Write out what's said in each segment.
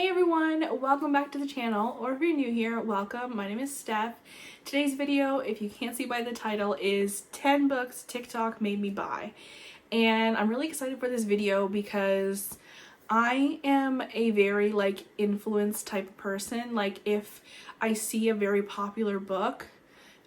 Hey everyone, welcome back to the channel, or if you're new here, welcome. My name is Steph. Today's video, if you can't see by the title, is 10 books TikTok made me buy. And I'm really excited for this video because I am a very influence type of person. Like if I see a very popular book,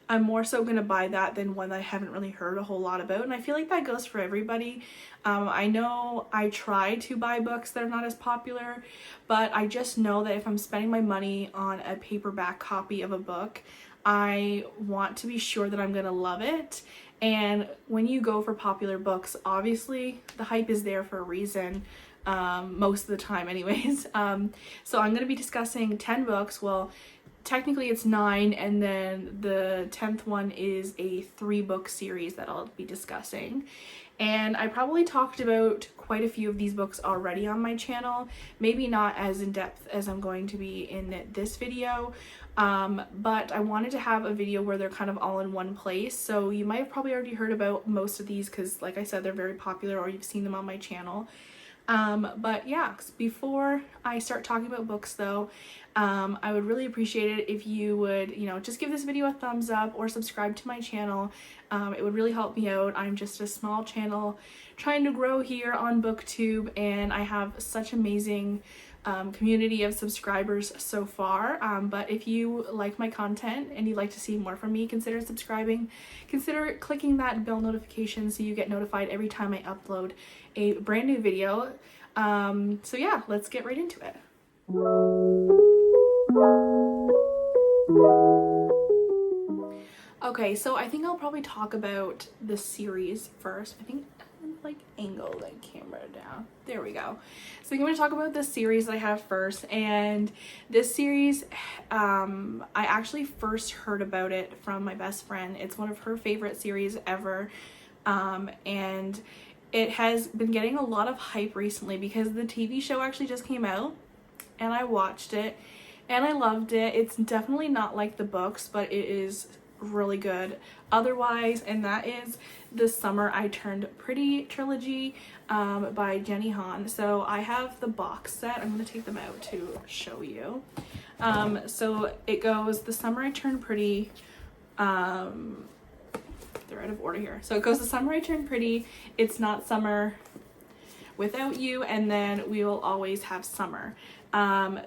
I'm more so going to buy that than one that I haven't really heard a whole lot about. And I feel like that goes for everybody. I know I try to buy books that are not as popular, but I just know that if I'm spending my money on a paperback copy of a book, I want to be sure that I'm going to love it. And when you go for popular books, obviously the hype is there for a reason. Most of the time anyways. So I'm going to be discussing 10 books. Well, technically it's 9, and then the 10th one is a 3-book series that I'll be discussing. And I probably talked about quite a few of these books already on my channel, maybe not as in depth as I'm going to be in this video, but I wanted to have a video where they're kind of all in one place. So you might have probably already heard about most of these because like I said, they're very popular, or you've seen them on my channel. But yeah, before I start talking about books though, I would really appreciate it if you would, just give this video a thumbs up or subscribe to my channel. It would really help me out. I'm just a small channel trying to grow here on BookTube, and I have such amazing community of subscribers so far. But if you like my content and you'd like to see more from me, consider subscribing. Consider clicking that bell notification so you get notified every time I upload a brand new video. So yeah, let's get right into it. Okay, so I think I'll probably talk about the series first. I think angle the camera down. There we go. So I'm going to talk about the series that I have first, and this series, I actually first heard about it from my best friend. It's one of her favorite series ever, and it has been getting a lot of hype recently because the TV show actually just came out, and I watched it, and I loved it. It's definitely not like the books, but it is really good otherwise, and that is The Summer I Turned Pretty trilogy by Jenny Han. So I have the box set. I'm going to take them out to show you. So it goes The Summer I Turned Pretty, they're out of order here. So it goes The Summer I Turned Pretty, It's Not Summer Without You, and then We Will Always Have Summer.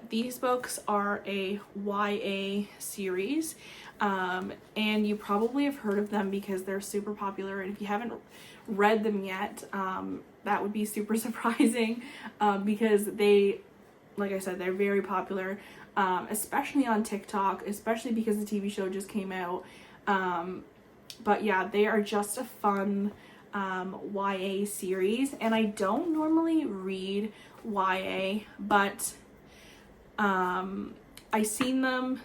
These books are a YA series, and you probably have heard of them because they're super popular, and if you haven't read them yet, that would be super surprising, because they, like I said, they're very popular, especially on TikTok, especially because the TV show just came out. But yeah, they are just a fun YA series, and I don't normally read YA, but I seen them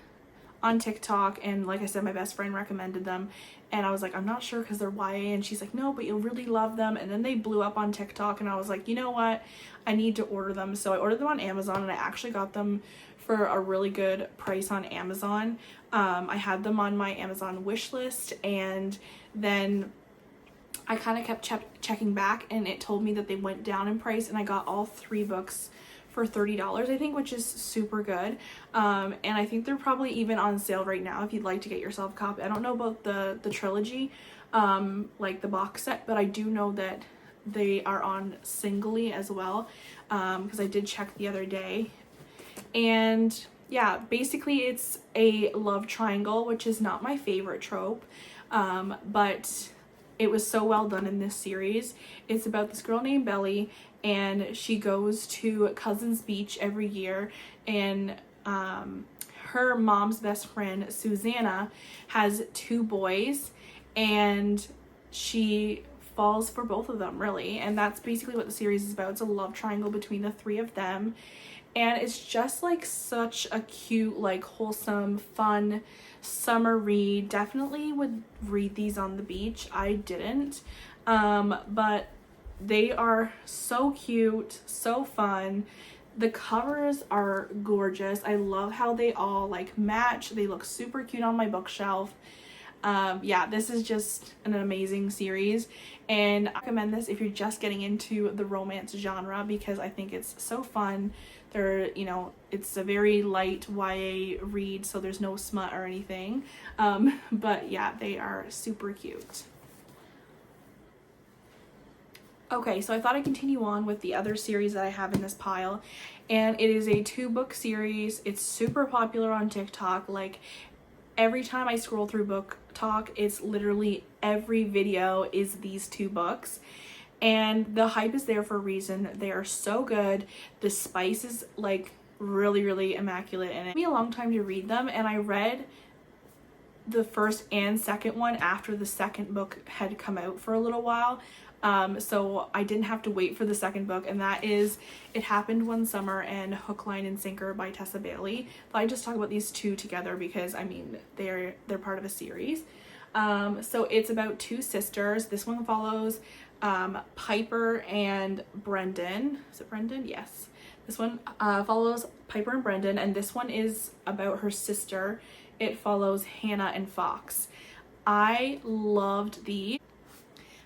on TikTok, and like I said, my best friend recommended them, and I was like, I'm not sure because they're YA, and she's like, no, but you'll really love them. And then they blew up on TikTok, and I was like, you know what, I need to order them. So I ordered them on Amazon, and I actually got them for a really good price on Amazon. I had them on my Amazon wish list, and then I kind of kept checking back, and it told me that they went down in price, and I got all 3 books for $30, I think, which is super good. And I think they're probably even on sale right now if you'd like to get yourself a copy. I don't know about the trilogy, like the box set, but I do know that they are on singly as well, because I did check the other day. And yeah, basically it's a love triangle, which is not my favorite trope, but it was so well done in this series. It's about this girl named Belly, and she goes to Cousins Beach every year, and her mom's best friend Susanna has 2 boys, and she falls for both of them, really. And that's basically what the series is about. It's a love triangle between the 3 of them, and it's just like such a cute, like wholesome, fun summer read. Definitely would read these on the beach. I didn't, but they are so cute, so fun. The covers are gorgeous. I love how they all like match. They look super cute on my bookshelf. Yeah, this is just an amazing series, and I recommend this if you're just getting into the romance genre, because I think it's so fun. They're, you know, it's a very light YA read, so there's no smut or anything. But yeah, they are super cute. Okay, so I thought I'd continue on with the other series that I have in this pile, and it is a 2-book series. It's super popular on TikTok. Like, every time I scroll through BookTok, it's literally every video is these 2 books, and the hype is there for a reason. They are so good. The spice is like really, really immaculate, and it took me a long time to read them, and I read the first and second one after the second book had come out for a little while. So I didn't have to wait for the second book, and that is It Happened One Summer and Hook, Line, and Sinker by Tessa Bailey. But I just talk about these 2 together because, I mean, they're part of a series. So it's about 2 sisters. This one follows Piper and Brendan. Is it Brendan? Yes. This one follows Piper and Brendan, and this one is about her sister. It follows Hannah and Fox. I loved these.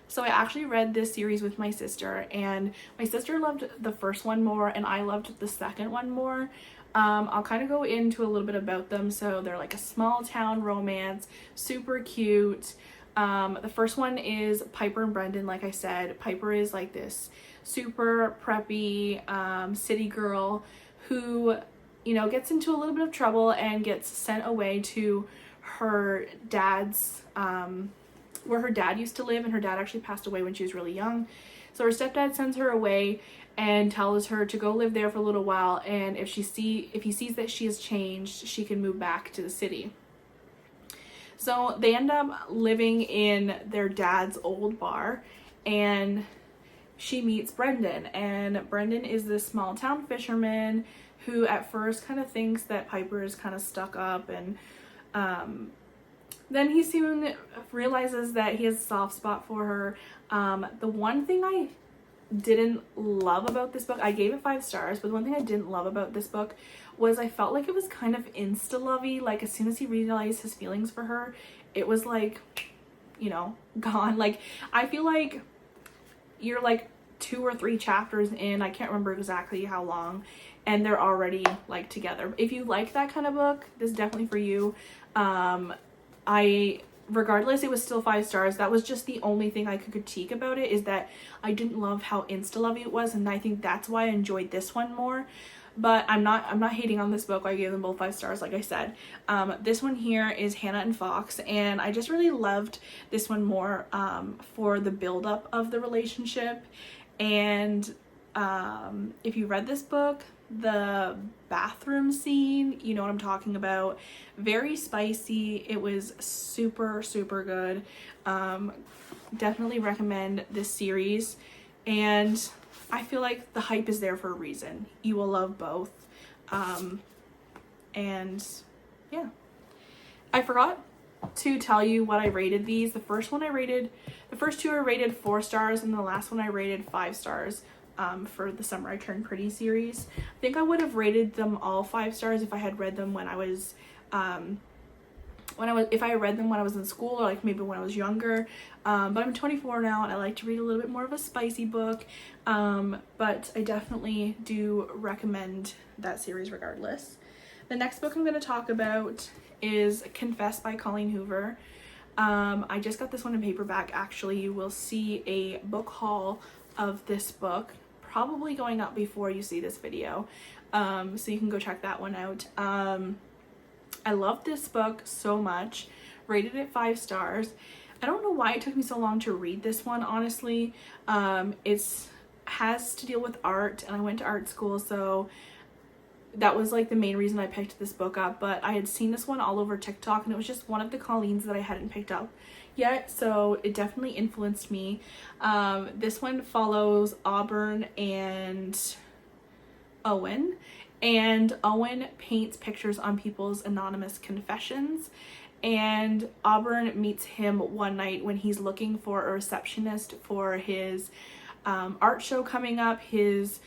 So I actually read this series with my sister, and my sister loved the first one more and I loved the second one more. I'll kind of go into a little bit about them. So they're like a small town romance, super cute. The first one is Piper and Brendan. Like I said, Piper is like this super preppy city girl who, you know, gets into a little bit of trouble and gets sent away to her dad's where her dad used to live, and her dad actually passed away when she was really young. So her stepdad sends her away and tells her to go live there for a little while, and if he sees that she has changed, she can move back to the city. So they end up living in their dad's old bar, and she meets Brendan, and Brendan is this small town fisherman who at first kind of thinks that Piper is kind of stuck up, and then he soon realizes that he has a soft spot for her. The one thing I didn't love about this book, I gave it 5 stars, but the one thing I didn't love about this book was I felt like it was kind of insta-lovey. Like, as soon as he realized his feelings for her, it was like, you know, gone. Like, I feel like you're like 2 or 3 chapters in, I can't remember exactly how long, and they're already like together. If you like that kind of book, this is definitely for you. Regardless, it was still 5 stars. That was just the only thing I could critique about it, is that I didn't love how insta-lovey it was, and I think that's why I enjoyed this one more. But I'm not hating on this book. I gave them both 5 stars, like I said. This one here is Hannah and Fox, and I just really loved this one more for the buildup of the relationship. And if you read this book, the bathroom scene, you know what I'm talking about. Very spicy. It was super, super good. Definitely recommend this series, and I feel like the hype is there for a reason. You will love both. And yeah, I forgot to tell you what I rated these. The first 2 are rated 4 stars, and the last one I rated 5 stars. For the Summer I Turned Pretty series. I think I would have rated them all 5 stars if I had read them when I was if I read them when I was in school, or like maybe when I was younger. But I'm 24 now, and I like to read a little bit more of a spicy book. But I definitely do recommend that series regardless. The next book I'm going to talk about is Confess by Colleen Hoover. I just got this one in paperback. Actually, you will see a book haul of this book probably going up before you see this video, so you can go check that one out. I love this book so much. Rated it 5 stars. I don't know why it took me so long to read this one, honestly. It has to deal with art, and I went to art school, so that was like the main reason I picked this book up. But I had seen this one all over TikTok, and it was just one of the Colleens that I hadn't picked up yet, so it definitely influenced me. This one follows Auburn and Owen, and Owen paints pictures on people's anonymous confessions, and Auburn meets him one night when he's looking for a receptionist for his art show coming up. His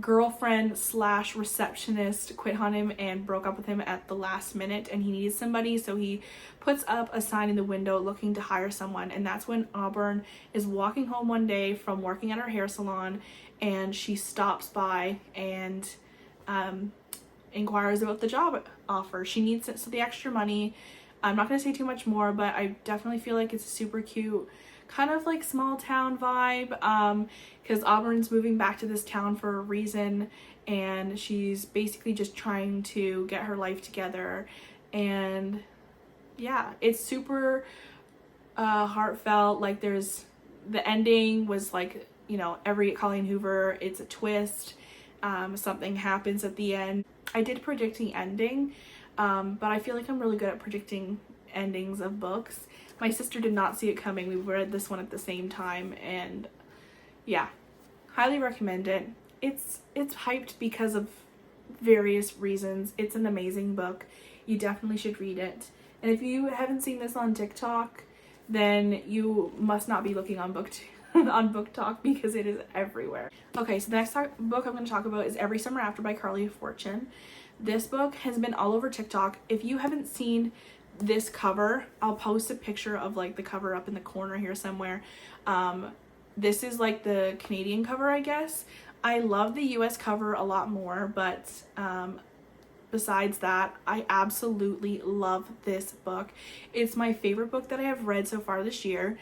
girlfriend slash receptionist quit on him and broke up with him at the last minute, and he needs somebody, so he puts up a sign in the window looking to hire someone. And that's when Auburn is walking home one day from working at her hair salon, and she stops by, and inquires about the job offer. She needs the extra money. I'm not going to say too much more, but I definitely feel like it's a super cute, kind of like small town vibe, because Auburn's moving back to this town for a reason, and she's basically just trying to get her life together. And yeah, it's super heartfelt. Like, there's the ending was like, you know, every Colleen Hoover, it's a twist. Something happens at the end. I did predict the ending, but I feel like I'm really good at predicting endings of books. My sister did not see it coming. We read this one at the same time, and yeah, highly recommend it. It's hyped because of various reasons. It's an amazing book. You definitely should read it. And if you haven't seen this on TikTok, then you must not be looking on on BookTok, because it is everywhere. Okay, so the next book I'm going to talk about is Every Summer After by Carly Fortune. This book has been all over TikTok. If you haven't seen this cover, I'll post a picture of like the cover up in the corner here somewhere. This is like the Canadian cover, I guess. I love the US cover a lot more, but besides that, I absolutely love this book. It's my favorite book that I have read so far this year.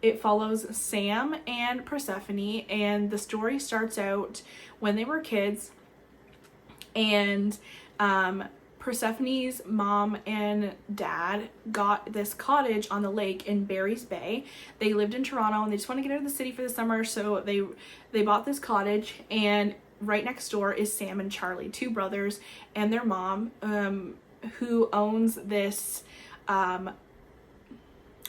It follows Sam and Persephone, and the story starts out when they were kids, and Persephone's mom and dad got this cottage on the lake in Barry's Bay. They lived in Toronto and they just want to get out of the city for the summer, so they bought this cottage, and right next door is Sam and Charlie, two brothers, and their mom, who owns this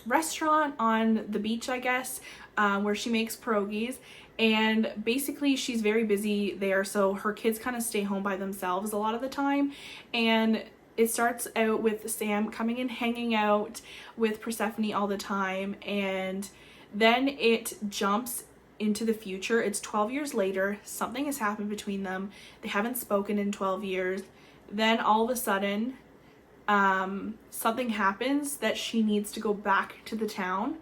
restaurant on the beach, I guess, where she makes pierogies. And basically she's very busy there, so her kids kind of stay home by themselves a lot of the time. And it starts out with Sam coming and hanging out with Persephone all the time, and then it jumps into the future. It's 12 years later. Something has happened between them. They haven't spoken in 12 years. Then all of a sudden, something happens that she needs to go back to the town,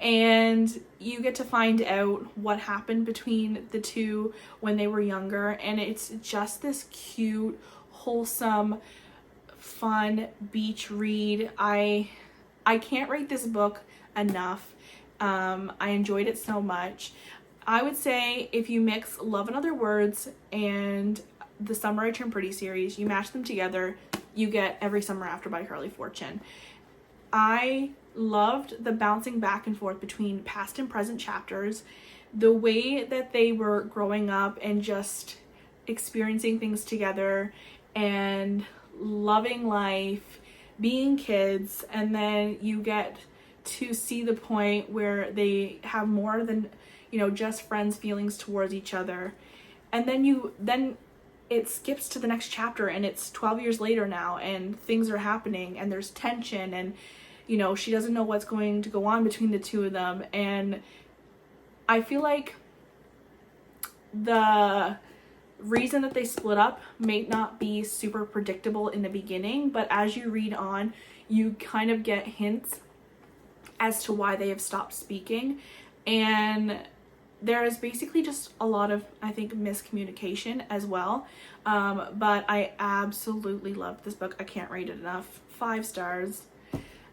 and you get to find out what happened between the two when they were younger. And it's just this cute, wholesome, fun beach read. I can't rate this book enough. I enjoyed it so much. I would say if you mix Love and Other Words and the Summer I Turned Pretty series, you mash them together, you get Every Summer After by Carly Fortune. I loved the bouncing back and forth between past and present chapters, the way that they were growing up and just experiencing things together and loving life, being kids, and then you get to see the point where they have more than, you know, just friends feelings towards each other. And then it skips to the next chapter, and it's 12 years later now, and things are happening, and there's tension, and, you know, she doesn't know what's going to go on between the two of them. And I feel like the reason that they split up may not be super predictable in the beginning, but as you read on, you kind of get hints as to why they have stopped speaking. And there is basically just a lot of, I think, miscommunication as well. But I absolutely love this book. I can't rate it enough. 5 stars.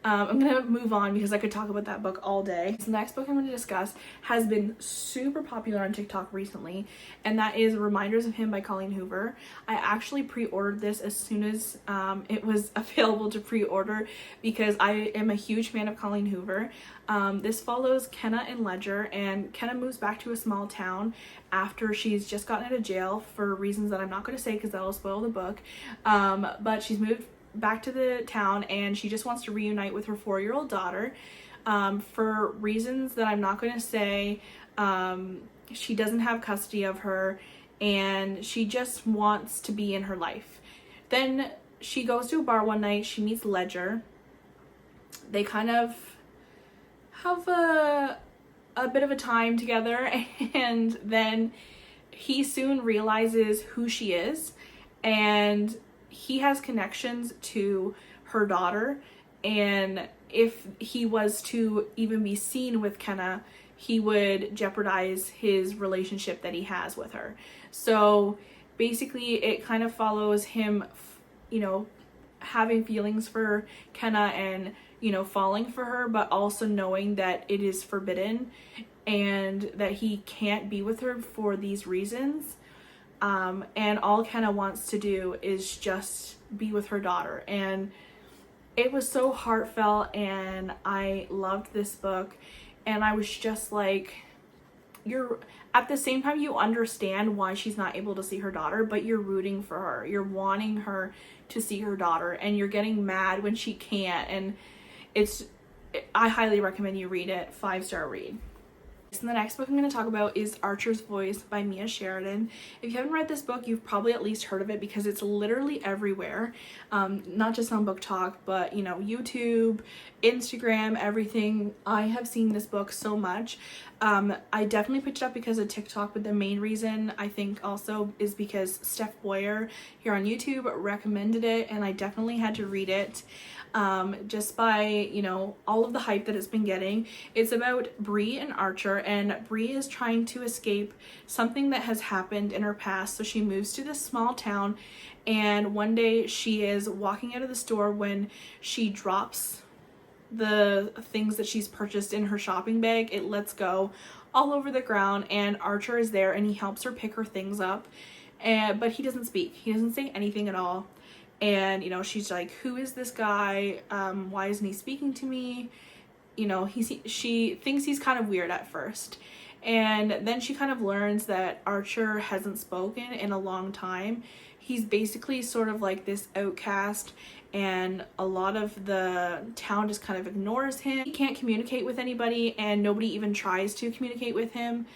I'm gonna move on because I could talk about that book all day. So the next book I'm going to discuss has been super popular on TikTok recently, and that is Reminders of Him by Colleen Hoover. I actually pre-ordered this as soon as it was available to pre-order because I am a huge fan of Colleen Hoover. This follows Kenna and Ledger, and Kenna moves back to a small town after she's just gotten out of jail for reasons that I'm not going to say because that'll spoil the book. But she's moved back to the town, and she just wants to reunite with her 4-year-old daughter. For reasons that I'm not going to say, she doesn't have custody of her, and she just wants to be in her life. Then she goes to a bar one night, she meets Ledger. They kind of have a bit of a time together, and then he soon realizes who she is, and he has connections to her daughter, and if he was to even be seen with Kenna, he would jeopardize his relationship that he has with her. So basically it kind of follows him, you know, having feelings for Kenna and, you know, falling for her, but also knowing that it is forbidden and that he can't be with her for these reasons. And all Kenna wants to do is just be with her daughter. And it was so heartfelt, and I loved this book. And I was just like, you're at the same time, you understand why she's not able to see her daughter, but you're rooting for her. You're wanting her to see her daughter, and you're getting mad when she can't. And I highly recommend you read it. 5-star read. So the next book I'm going to talk about is Archer's Voice by Mia Sheridan. If you haven't read this book, you've probably at least heard of it because it's literally everywhere. Not just on BookTok, but, you know, YouTube, Instagram, everything. I have seen this book so much. I definitely picked it up because of TikTok, but the main reason I think also is because Steph Boyer here on YouTube recommended it, and I definitely had to read it. Just by, you know, all of the hype that it's been getting. It's about Bree and Archer, and Bree is trying to escape something that has happened in her past. So she moves to this small town, and one day she is walking out of the store when she drops the things that she's purchased in her shopping bag. It lets go all over the ground, and Archer is there, and he helps her pick her things up, but he doesn't speak. He doesn't say anything at all. And, you know, she's like, who is this guy? Why isn't he speaking to me? You know, she thinks he's kind of weird at first. And then she kind of learns that Archer hasn't spoken in a long time. He's basically sort of like this outcast, and a lot of the town just kind of ignores him. He can't communicate with anybody, and nobody even tries to communicate with him.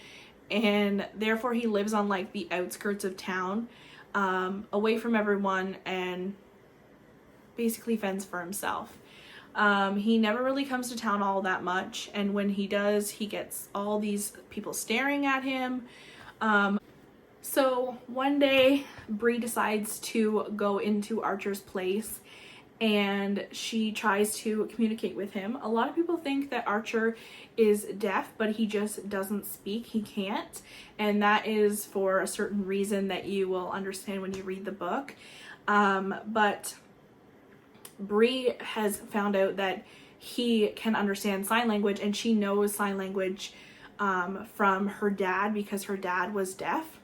And therefore he lives on like the outskirts of town, away from everyone, and basically fends for himself. He never really comes to town all that much, and when he does, he gets all these people staring at him. So one day Bree decides to go into Archer's place, and she tries to communicate with him. A lot of people think that Archer is deaf, but he just doesn't speak. He can't, and that is for a certain reason that you will understand when you read the book. But Bree has found out that he can understand sign language, and she knows sign language from her dad because her dad was deaf.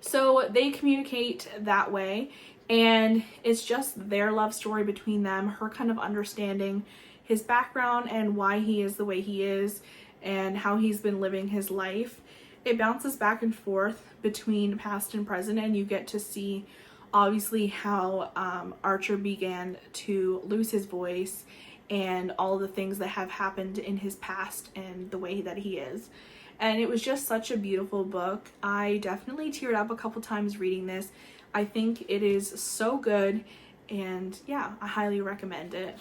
So they communicate that way, and it's just their love story between them, her kind of understanding his background and why he is the way he is and how he's been living his life. It bounces back and forth between past and present, and you get to see obviously how Archer began to lose his voice and all the things that have happened in his past and the way that he is. And it was just such a beautiful book. I definitely teared up a couple times reading this. I think it is so good, and yeah, I highly recommend it.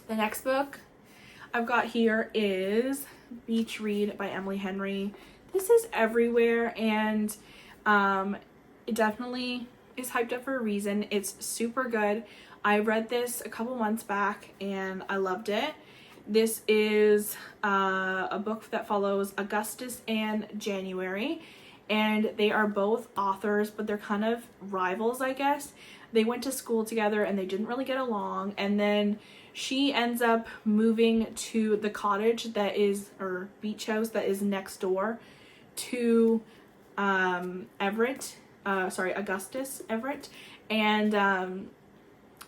The next book I've got here is Beach Read by Emily Henry. This is everywhere, and it definitely is hyped up for a reason. It's super good. I read this a couple months back, and I loved it. This is a book that follows Augustus and January, and they are both authors, but they're kind of rivals, I guess. They went to school together and they didn't really get along, and then she ends up moving to the cottage that is, or beach house that is next door to Augustus Everett, and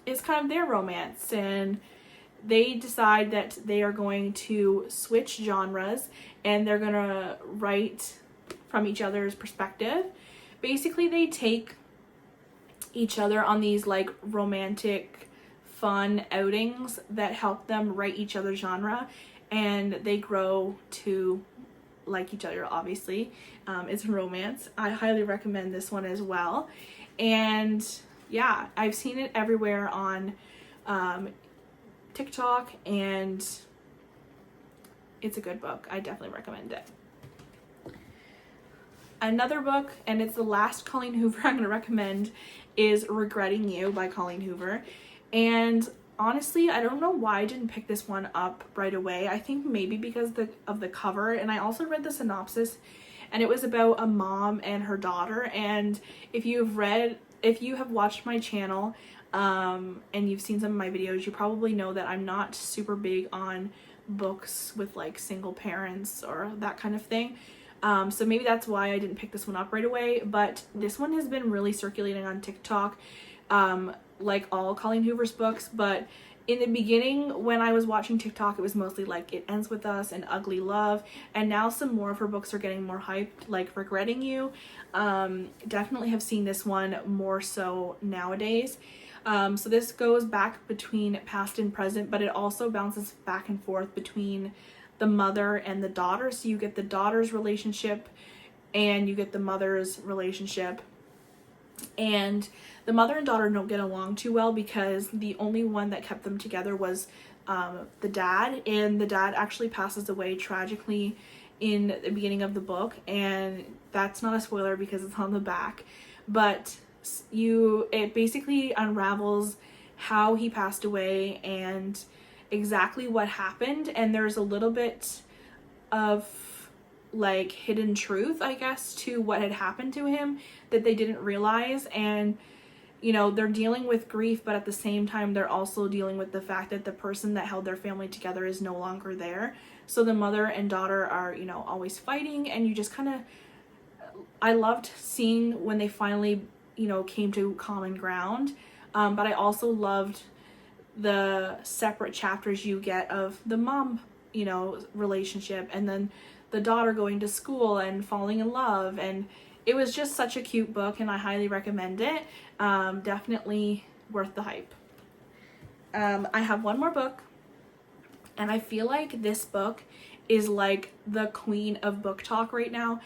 it's kind of their romance, and they decide that they are going to switch genres, and they're going to write from each other's perspective. Basically, they take each other on these like romantic, fun outings that help them write each other's genre, and they grow to like each other, obviously. It's romance. I highly recommend this one as well. And yeah, I've seen it everywhere on TikTok, and it's a good book. I definitely recommend it. Another book, and it's the last Colleen Hoover I'm going to recommend, is Regretting You by Colleen Hoover. And honestly, I don't know why I didn't pick this one up right away. I think maybe because of the cover, and I also read the synopsis, and it was about a mom and her daughter. And if you have watched my channel and you've seen some of my videos, you probably know that I'm not super big on books with like single parents or that kind of thing. So maybe that's why I didn't pick this one up right away, but this one has been really circulating on TikTok, like all Colleen Hoover's books. But in the beginning, when I was watching TikTok, it was mostly like It Ends With Us and Ugly Love, and now some more of her books are getting more hyped, like Regretting You. Definitely have seen this one more so nowadays. So this goes back between past and present, but it also bounces back and forth between the mother and the daughter. So you get the daughter's relationship and you get the mother's relationship. And the mother and daughter don't get along too well because the only one that kept them together was the dad, and the dad actually passes away tragically in the beginning of the book, and that's not a spoiler because it's on the back, but it basically unravels how he passed away and exactly what happened. And there's a little bit of like hidden truth, I guess, to what had happened to him that they didn't realize. And you know, they're dealing with grief, but at the same time they're also dealing with the fact that the person that held their family together is no longer there. So the mother and daughter are, you know, always fighting, and you just kind of, I loved seeing when they finally, you know, came to common ground. But I also loved the separate chapters you get of the mom, you know, relationship, and then the daughter going to school and falling in love. And it was just such a cute book, and I highly recommend it. Definitely worth the hype. I have one more book, and I feel like this book is like the queen of BookTok right now.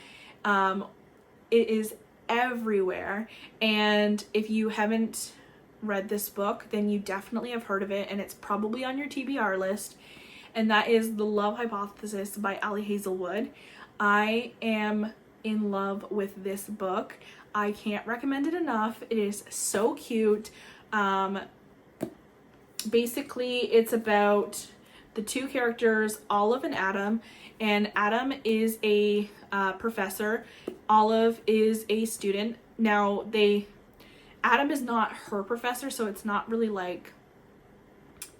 It is everywhere, and if you haven't read this book, then you definitely have heard of it, and it's probably on your TBR list, and that is The Love Hypothesis by Ali Hazelwood. I am in love with this book. I can't recommend it enough. It is so cute. Basically, it's about the two characters, Olive and Adam, and Adam is a professor. Olive is a student. Now, Adam is not her professor, so it's not really like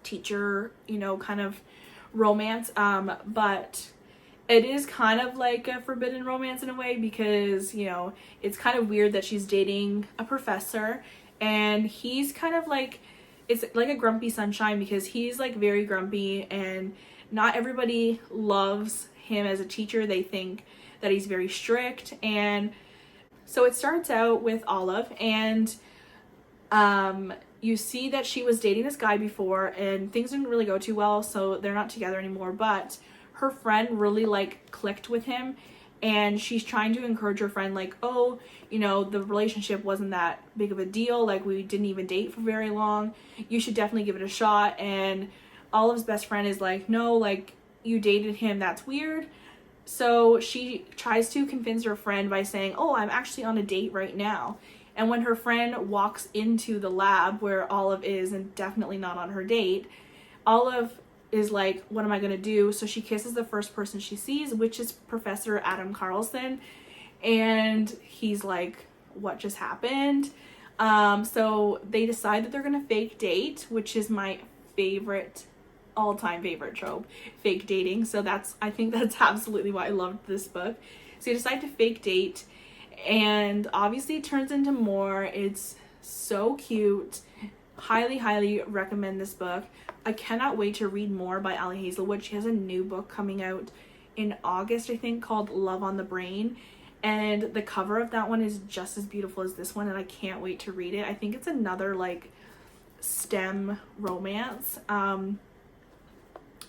teacher, you know, kind of romance, but it is kind of like a forbidden romance in a way, because, you know, it's kind of weird that she's dating a professor, and he's kind of like, it's like a grumpy sunshine because he's like very grumpy, and not everybody loves him as a teacher. They think that he's very strict. And so it starts out with Olive, and you see that she was dating this guy before, and things didn't really go too well, so they're not together anymore. But her friend really like clicked with him, and she's trying to encourage her friend, like, oh, you know, the relationship wasn't that big of a deal, like we didn't even date for very long, you should definitely give it a shot. And Olive's best friend is like, no, like, you dated him, that's weird. So she tries to convince her friend by saying, oh, I'm actually on a date right now. And when her friend walks into the lab where Olive is, and definitely not on her date, Olive is like, what am I gonna do? So she kisses the first person she sees, which is Professor Adam Carlson, and he's like, what just happened? So they decide that they're gonna fake date, which is my favorite, all-time favorite trope, fake dating. So I think that's absolutely why I loved this book. So you decide to fake date, and obviously it turns into more. It's so cute. Highly recommend this book. I cannot wait to read more by Ali Hazelwood. She has a new book coming out in August, I think, called Love on the Brain, and the cover of that one is just as beautiful as this one, and I can't wait to read it. I think it's another like STEM romance.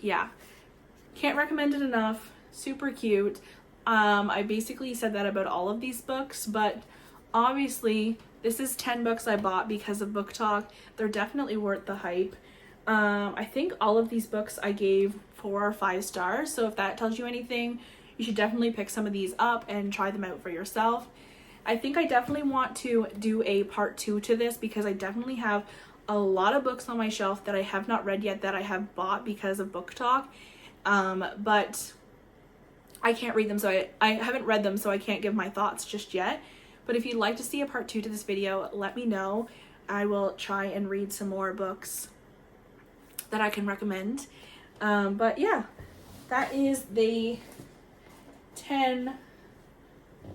Yeah, can't recommend it enough. Super cute. I basically said that about all of these books, but obviously this is 10 books I bought because of BookTok. They're definitely worth the hype. I think all of these books I gave 4 or 5 stars, so if that tells you anything, you should definitely pick some of these up and try them out for yourself. I think I definitely want to do a part 2 to this, because I definitely have a lot of books on my shelf that I have not read yet that I have bought because of BookTok. But I can't read them, so I haven't read them, so I can't give my thoughts just yet. But if you'd like to see a part 2 to this video, let me know. I will try and read some more books that I can recommend. But yeah, that is the 10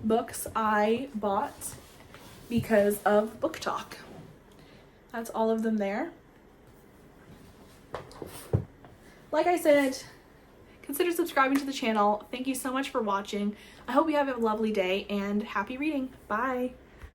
books I bought because of BOOKTOK. That's all of them there. Like I said, consider subscribing to the channel. Thank you so much for watching. I hope you have a lovely day and happy reading. Bye.